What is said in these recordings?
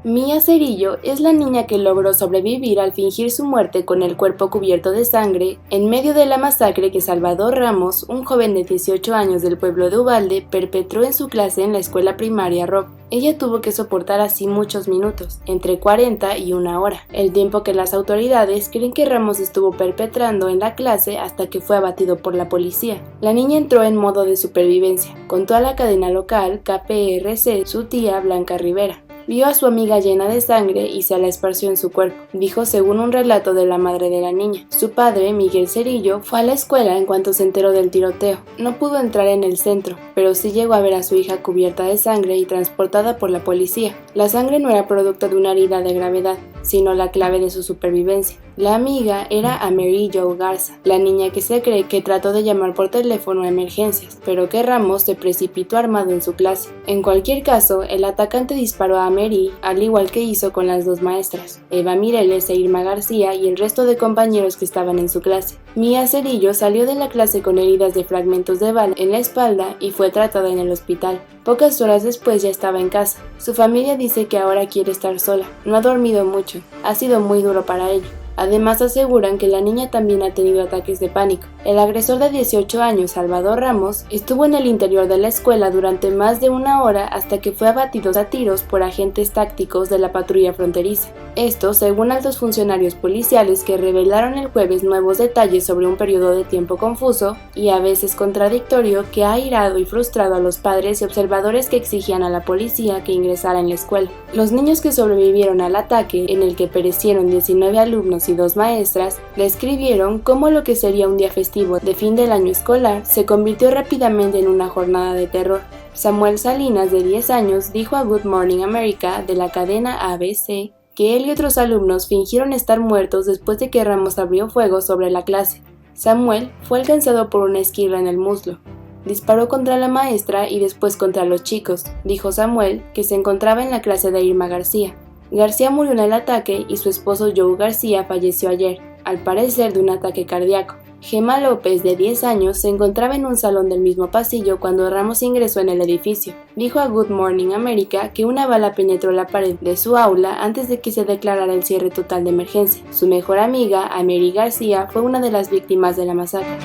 Mia Cerillo es la niña que logró sobrevivir al fingir su muerte con el cuerpo cubierto de sangre en medio de la masacre que Salvador Ramos, un joven de 18 años del pueblo de Uvalde, perpetró en su clase en la escuela primaria Robb. Ella tuvo que soportar así muchos minutos, entre 40 y 1 hora, el tiempo que las autoridades creen que Ramos estuvo perpetrando en la clase hasta que fue abatido por la policía. La niña entró en modo de supervivencia, contó a la cadena local KPRC su tía Blanca Rivera. Vio a su amiga llena de sangre y se la esparció en su cuerpo, dijo según un relato de la madre de la niña. Su padre, Miguel Cerillo, fue a la escuela en cuanto se enteró del tiroteo. No pudo entrar en el centro, pero sí llegó a ver a su hija cubierta de sangre y transportada por la policía. La sangre no era producto de una herida de gravedad, sino la clave de su supervivencia. La amiga era Amerie Jo Garza, la niña que se cree que trató de llamar por teléfono a emergencias, pero que Ramos se precipitó armado en su clase. En cualquier caso, el atacante disparó a Amerie, al igual que hizo con las dos maestras, Eva Mireles e Irma García, y el resto de compañeros que estaban en su clase. Mia Cerillo salió de la clase con heridas de fragmentos de bala en la espalda y fue tratada en el hospital. Pocas horas después ya estaba en casa. Su familia dice que ahora quiere estar sola. No ha dormido mucho. Ha sido muy duro para ella. Además aseguran que la niña también ha tenido ataques de pánico. El agresor de 18 años, Salvador Ramos, estuvo en el interior de la escuela durante más de 1 hora hasta que fue abatido a tiros por agentes tácticos de la patrulla fronteriza. Esto según altos funcionarios policiales que revelaron el jueves nuevos detalles sobre un periodo de tiempo confuso y a veces contradictorio que ha airado y frustrado a los padres y observadores que exigían a la policía que ingresara en la escuela. Los niños que sobrevivieron al ataque, en el que perecieron 19 alumnos y 2 maestras, describieron cómo lo que sería un día festivo de fin del año escolar se convirtió rápidamente en una jornada de terror. Samuel Salinas, de 10 años, dijo a Good Morning America de la cadena ABC que él y otros alumnos fingieron estar muertos después de que Ramos abrió fuego sobre la clase. Samuel fue alcanzado por una esquirla en el muslo. Disparó contra la maestra y después contra los chicos, dijo Samuel, que se encontraba en la clase de Irma García. García murió en el ataque y su esposo Joe García falleció ayer, al parecer de un ataque cardíaco. Gemma López, de 10 años, se encontraba en un salón del mismo pasillo cuando Ramos ingresó en el edificio. Dijo a Good Morning America que una bala penetró la pared de su aula antes de que se declarara el cierre total de emergencia. Su mejor amiga, Amerie García, fue una de las víctimas de la masacre.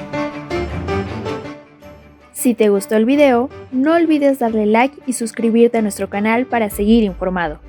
Si te gustó el video, no olvides darle like y suscribirte a nuestro canal para seguir informado.